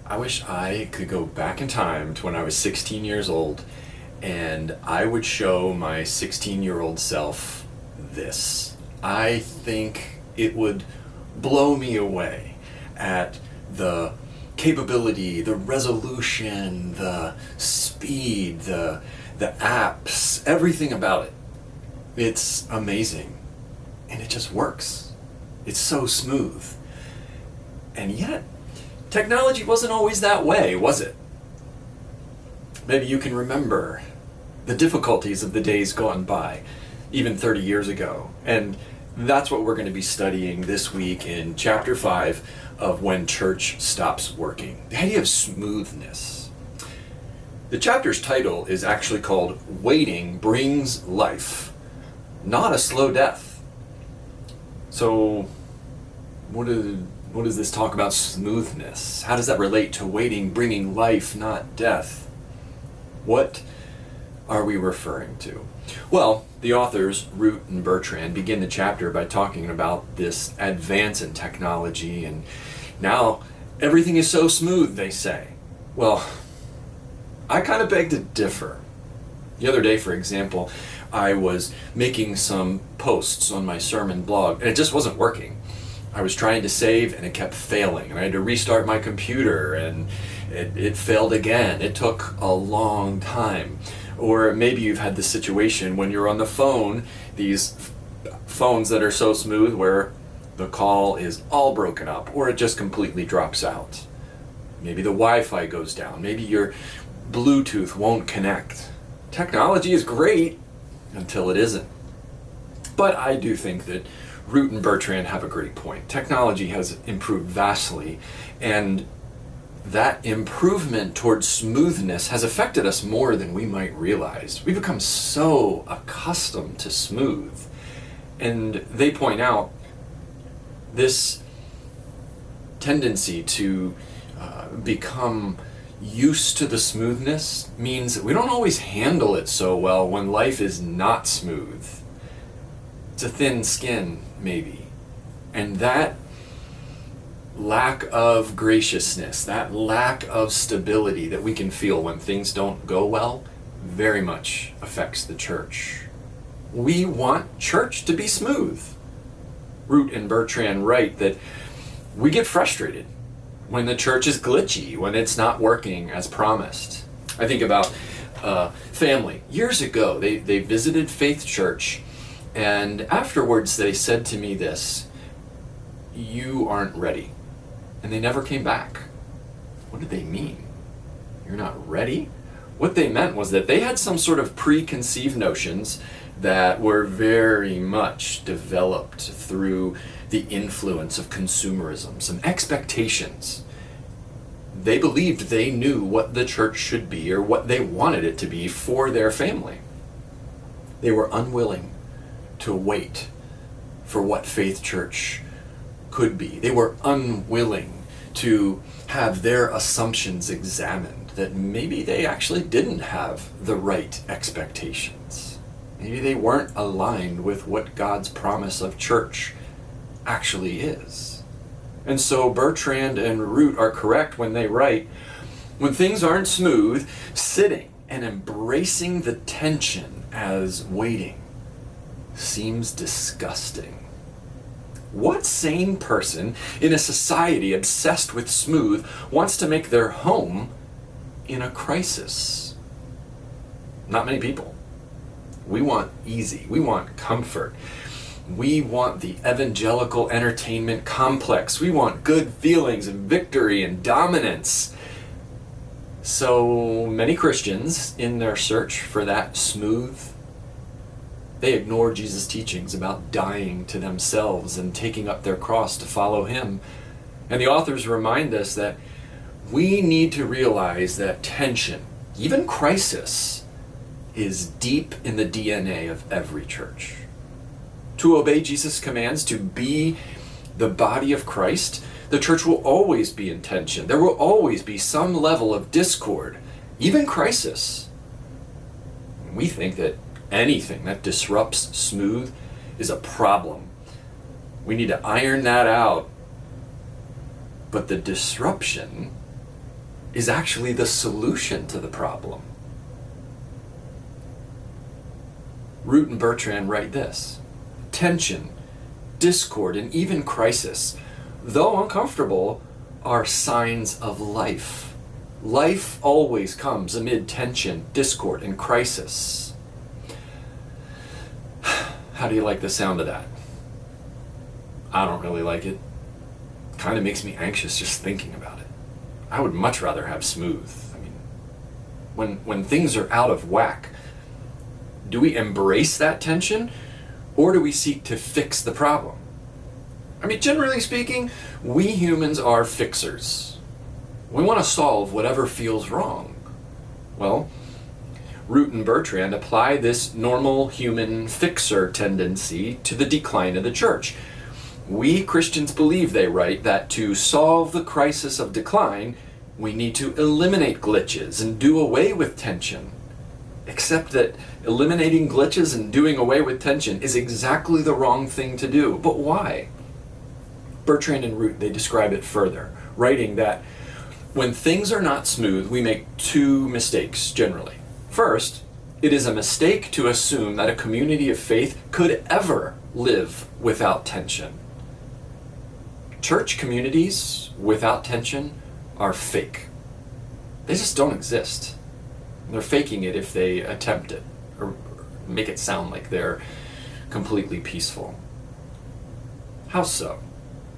I wish I could go back in time to when I was 16 years old and I would show my 16-year-old self this. I think it would blow me away at the capability, the resolution, the speed, the apps, everything about it. It's amazing. And it just works. It's so smooth. And yet, technology wasn't always that way, was it? Maybe you can remember the difficulties of the days gone by, even 30 years ago. And that's what we're going to be studying this week in chapter 5 of When Church Stops Working. The idea of smoothness. The chapter's title is actually called Waiting Brings Life, Not a Slow Death. So, what does this talk about smoothness? How does that relate to waiting, bringing life, not death? What are we referring to? Well, the authors, Root and Bertrand, begin the chapter by talking about this advance in technology, and now everything is so smooth, they say. Well, I kind of beg to differ. The other day, for example, I was making some posts on my sermon blog, and it just wasn't working. I was trying to save, and it kept failing, and I had to restart my computer, and it failed again. It took a long time. Or maybe you've had this situation when you're on the phone, these phones that are so smooth where the call is all broken up, or it just completely drops out. Maybe the Wi-Fi goes down. Maybe your Bluetooth won't connect. Technology is great until it isn't. But I do think that Root and Bertrand have a great point. Technology has improved vastly, and that improvement towards smoothness has affected us more than we might realize. We've become so accustomed to smooth. And they point out this tendency to become used to the smoothness means that we don't always handle it so well when life is not smooth. It's a thin skin, maybe. And that lack of graciousness, that lack of stability that we can feel when things don't go well, very much affects the church. We want church to be smooth. Root and Bertrand write that we get frustrated when the church is glitchy, when it's not working as promised. I think about family. Years ago, they visited Faith Church, and afterwards they said to me this: "You aren't ready." And they never came back. What did they mean? You're not ready? What they meant was that they had some sort of preconceived notions that were very much developed through the influence of consumerism, some expectations. They believed they knew what the church should be or what they wanted it to be for their family. They were unwilling to wait for what Faith Church could be. They were unwilling to have their assumptions examined, that maybe they actually didn't have the right expectations. Maybe they weren't aligned with what God's promise of church actually is. And so Bertrand and Root are correct when they write, when things aren't smooth, sitting and embracing the tension as waiting seems disgusting. What sane person in a society obsessed with smooth wants to make their home in a crisis? Not many people. We want easy. We want comfort. We want the evangelical entertainment complex. We want good feelings and victory and dominance. So many Christians, in their search for that smooth, they ignore Jesus' teachings about dying to themselves and taking up their cross to follow him. And the authors remind us that we need to realize that tension, even crisis, is deep in the DNA of every church. To obey Jesus' commands, to be the body of Christ, the church will always be in tension. There will always be some level of discord, even crisis. We think that anything that disrupts smooth is a problem. We need to iron that out. But the disruption is actually the solution to the problem. Root and Bertrand write this: tension, discord, and even crisis, though uncomfortable, are signs of life. Life always comes amid tension, discord, and crisis. How do you like the sound of that? I don't really like it. Kind of makes me anxious just thinking about it. I would much rather have smooth. I mean, when things are out of whack, do we embrace that tension, or do we seek to fix the problem? I mean, generally speaking, we humans are fixers. We want to solve whatever feels wrong. Well, Root and Bertrand apply this normal human fixer tendency to the decline of the church. We Christians believe, they write, that to solve the crisis of decline, we need to eliminate glitches and do away with tension. Except that eliminating glitches and doing away with tension is exactly the wrong thing to do. But why? Bertrand and Root, they describe it further, writing that when things are not smooth, we make two mistakes generally. First, it is a mistake to assume that a community of faith could ever live without tension. Church communities without tension are fake. They just don't exist. They're faking it if they attempt it, or make it sound like they're completely peaceful. How so?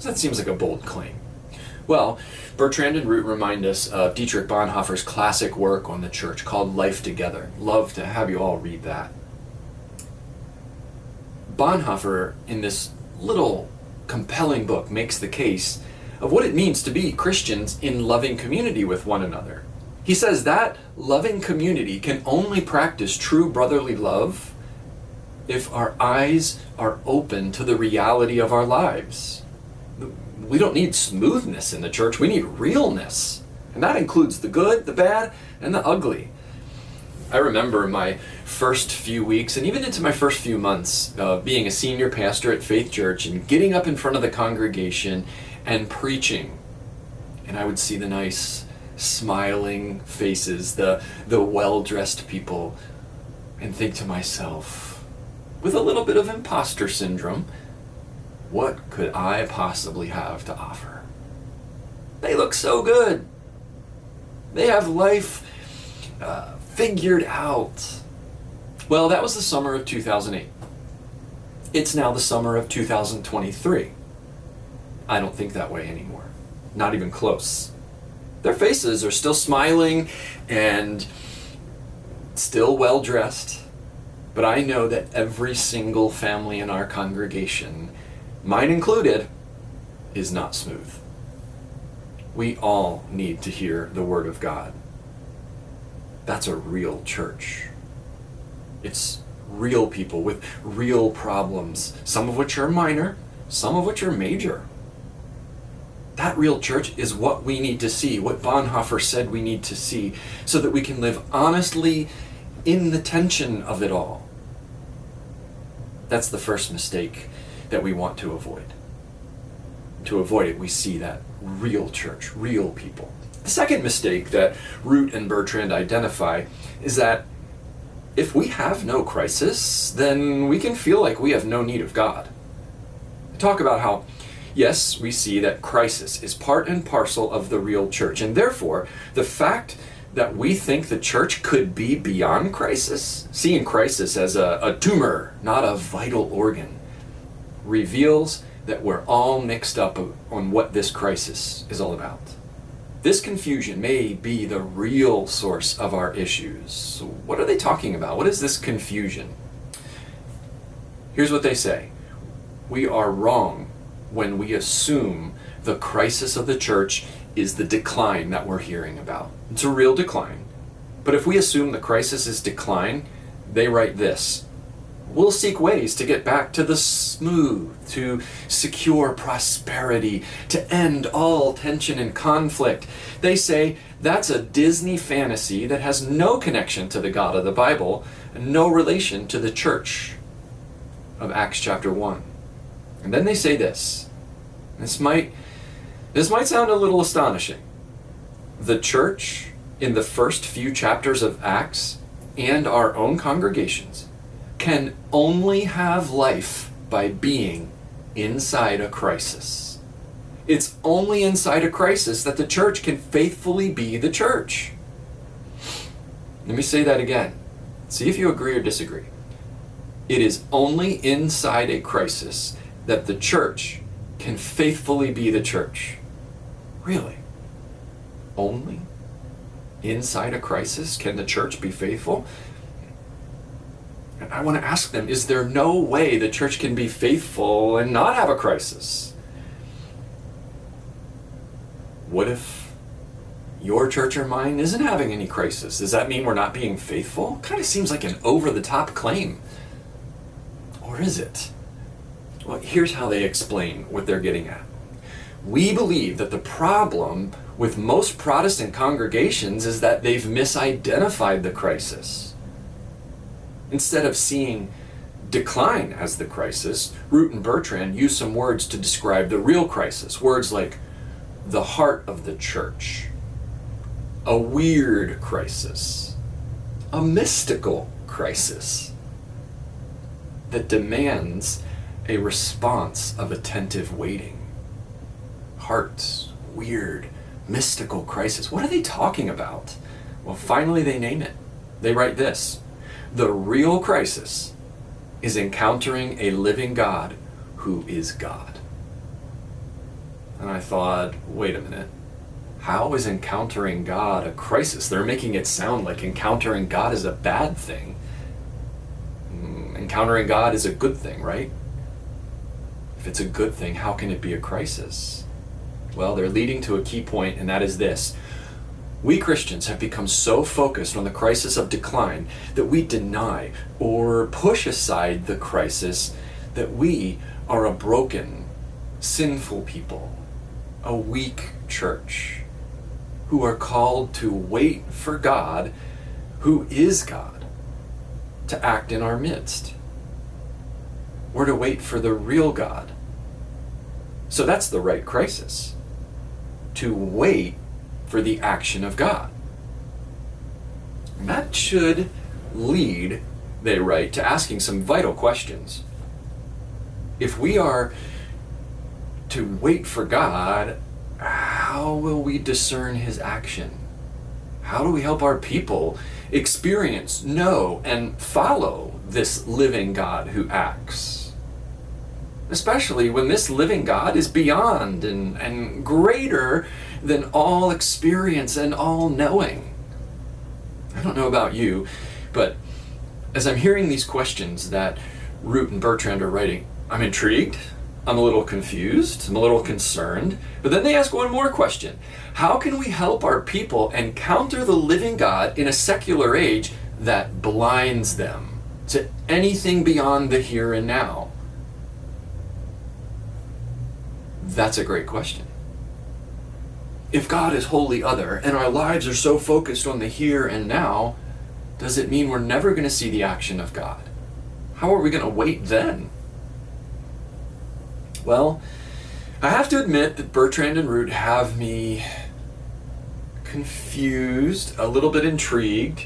That seems like a bold claim. Well, Bertrand and Root remind us of Dietrich Bonhoeffer's classic work on the church called Life Together. Love to have you all read that. Bonhoeffer, in this little compelling book, makes the case of what it means to be Christians in loving community with one another. He says that loving community can only practice true brotherly love if our eyes are open to the reality of our lives. We don't need smoothness in the church, we need realness. And that includes the good, the bad, and the ugly. I remember my first few weeks, and even into my first few months, being a senior pastor at Faith Church and getting up in front of the congregation and preaching. And I would see the nice, smiling faces, the well-dressed people, and think to myself, with a little bit of imposter syndrome, what could I possibly have to offer? They look so good. They have life figured out. Well, that was the summer of 2008. It's now the summer of 2023. I don't think that way anymore. Not even close. Their faces are still smiling and still well dressed, but I know that every single family in our congregation, mine included, is not smooth. We all need to hear the Word of God. That's a real church. It's real people with real problems, some of which are minor, some of which are major. That real church is what we need to see, what Bonhoeffer said we need to see, so that we can live honestly in the tension of it all. That's the first mistake that we want to avoid. To avoid it, we see that real church, real people. The second mistake that Root and Bertrand identify is that if we have no crisis, then we can feel like we have no need of God. They talk about how, yes, we see that crisis is part and parcel of the real church, and therefore the fact that we think the church could be beyond crisis, seeing crisis as a tumor, not a vital organ, reveals that we're all mixed up on what this crisis is all about. This confusion may be the real source of our issues. So what are they talking about? What is this confusion? Here's what they say. We are wrong when we assume the crisis of the church is the decline that we're hearing about. It's a real decline. But if we assume the crisis is decline, they write this: we'll seek ways to get back to the smooth, to secure prosperity, to end all tension and conflict. They say that's a Disney fantasy that has no connection to the God of the Bible and no relation to the church of Acts chapter 1. And then they say this. This might sound a little astonishing. The church, in the first few chapters of Acts, and our own congregations, can only have life by being inside a crisis. It's only inside a crisis that the church can faithfully be the church. Let me say that again. See if you agree or disagree. It is only inside a crisis that the church can faithfully be the church. Really? Only inside a crisis can the church be faithful? And I want to ask them, is there no way the church can be faithful and not have a crisis? What if your church or mine isn't having any crisis? Does that mean we're not being faithful? Kind of seems like an over-the-top claim. Or is it? Well, here's how they explain what they're getting at. We believe that the problem with most Protestant congregations is that they've misidentified the crisis. Instead of seeing decline as the crisis, Root and Bertrand use some words to describe the real crisis. Words like the heart of the church, a weird crisis, a mystical crisis that demands a response of attentive waiting. Heart, weird, mystical crisis. What are they talking about? Well, finally they name it. They write this: the real crisis is encountering a living God who is God. And I thought, wait a minute. How is encountering God a crisis? They're making it sound like encountering God is a bad thing. Encountering God is a good thing, right? If it's a good thing, how can it be a crisis? Well, they're leading to a key point, and that is this. We Christians have become so focused on the crisis of decline that we deny or push aside the crisis that we are a broken, sinful people, a weak church, who are called to wait for God, who is God, to act in our midst. We're to wait for the real God. So that's the right crisis. To wait for the action of God. And that should lead, they write, to asking some vital questions. If we are to wait for God, how will we discern his action? How do we help our people experience, know, and follow this living God who acts? Especially when this living God is beyond and greater than all experience and all knowing. I don't know about you, but as I'm hearing these questions that Root and Bertrand are writing, I'm intrigued, I'm a little confused, I'm a little concerned, but then they ask one more question. How can we help our people encounter the living God in a secular age that blinds them to anything beyond the here and now? That's a great question. If God is wholly other and our lives are so focused on the here and now, does it mean we're never going to see the action of God? How are we going to wait then? Well, I have to admit that Bertrand and Root have me confused, a little bit intrigued,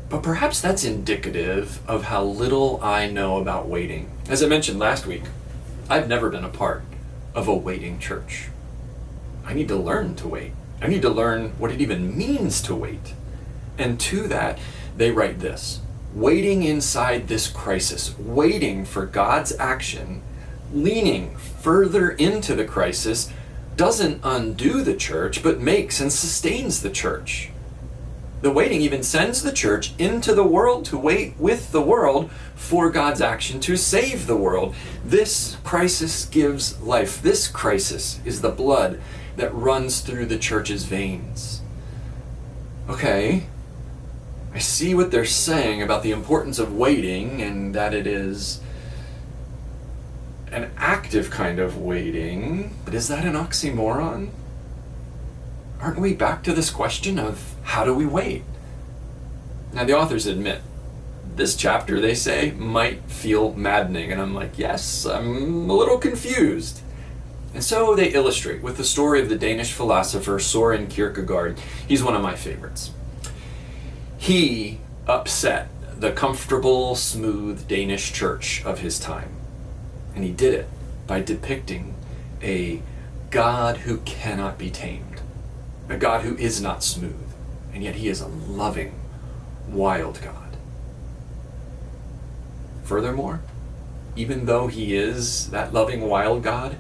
but perhaps that's indicative of how little I know about waiting. As I mentioned last week, I've never been a part of a waiting church. I need to learn to wait. I need to learn what it even means to wait. And to that, they write this: waiting inside this crisis, waiting for God's action, leaning further into the crisis, doesn't undo the church, but makes and sustains the church. The waiting even sends the church into the world to wait with the world for God's action to save the world. This crisis gives life. This crisis is the blood that runs through the church's veins. Okay, I see what they're saying about the importance of waiting and that it is an active kind of waiting, but is that an oxymoron? Aren't we back to this question of how do we wait? Now the authors admit, this chapter, they say, might feel maddening, and I'm like, yes, I'm a little confused. And so they illustrate with the story of the Danish philosopher Søren Kierkegaard. He's one of my favorites. He upset the comfortable, smooth Danish church of his time. And he did it by depicting a God who cannot be tamed, a God who is not smooth, and yet he is a loving, wild God. Furthermore, even though he is that loving, wild God,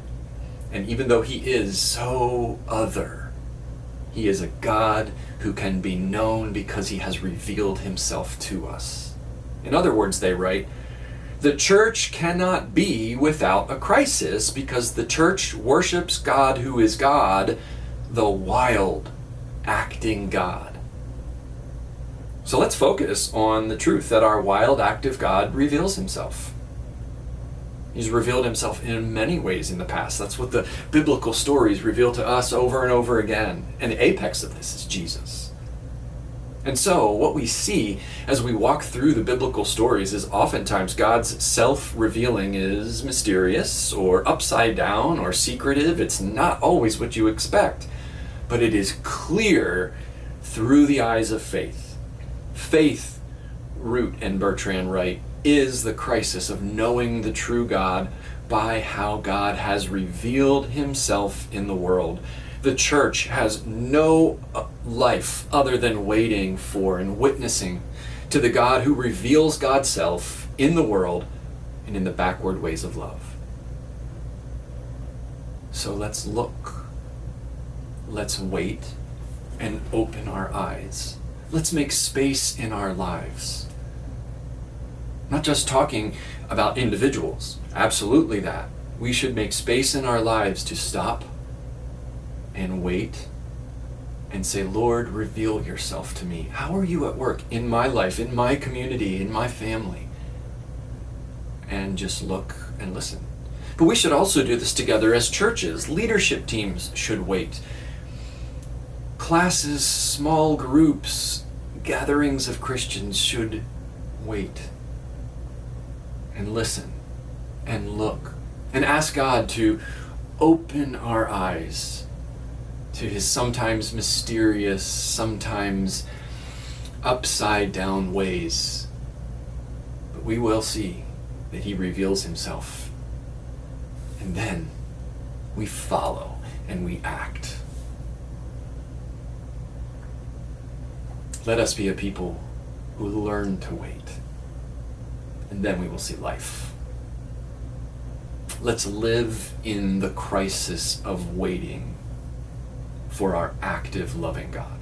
and even though he is so other, he is a God who can be known because he has revealed himself to us. In other words, they write, the church cannot be without a crisis because the church worships God who is God, the wild, acting God. So let's focus on the truth that our wild, active God reveals himself. He's revealed himself in many ways in the past. That's what the biblical stories reveal to us over and over again. And the apex of this is Jesus. And so what we see as we walk through the biblical stories is oftentimes God's self-revealing is mysterious or upside down or secretive. It's not always what you expect, but it is clear through the eyes of faith. Faith, Root and Bertrand write, is the crisis of knowing the true God by how God has revealed himself in the world. The church has no life other than waiting for and witnessing to the God who reveals God's self in the world and in the backward ways of love. So let's look. Let's wait and open our eyes. Let's make space in our lives. Not just talking about individuals, absolutely that. We should make space in our lives to stop and wait and say, Lord, reveal yourself to me. How are you at work in my life, in my community, in my family? And just look and listen. But we should also do this together as churches. Leadership teams should wait. Classes, small groups, gatherings of Christians should wait and listen and look and ask God to open our eyes to his sometimes mysterious, sometimes upside down ways. But we will see that he reveals himself. And then we follow and we act. Let us be a people who learn to wait. And then we will see life. Let's live in the crisis of waiting for our active, loving God.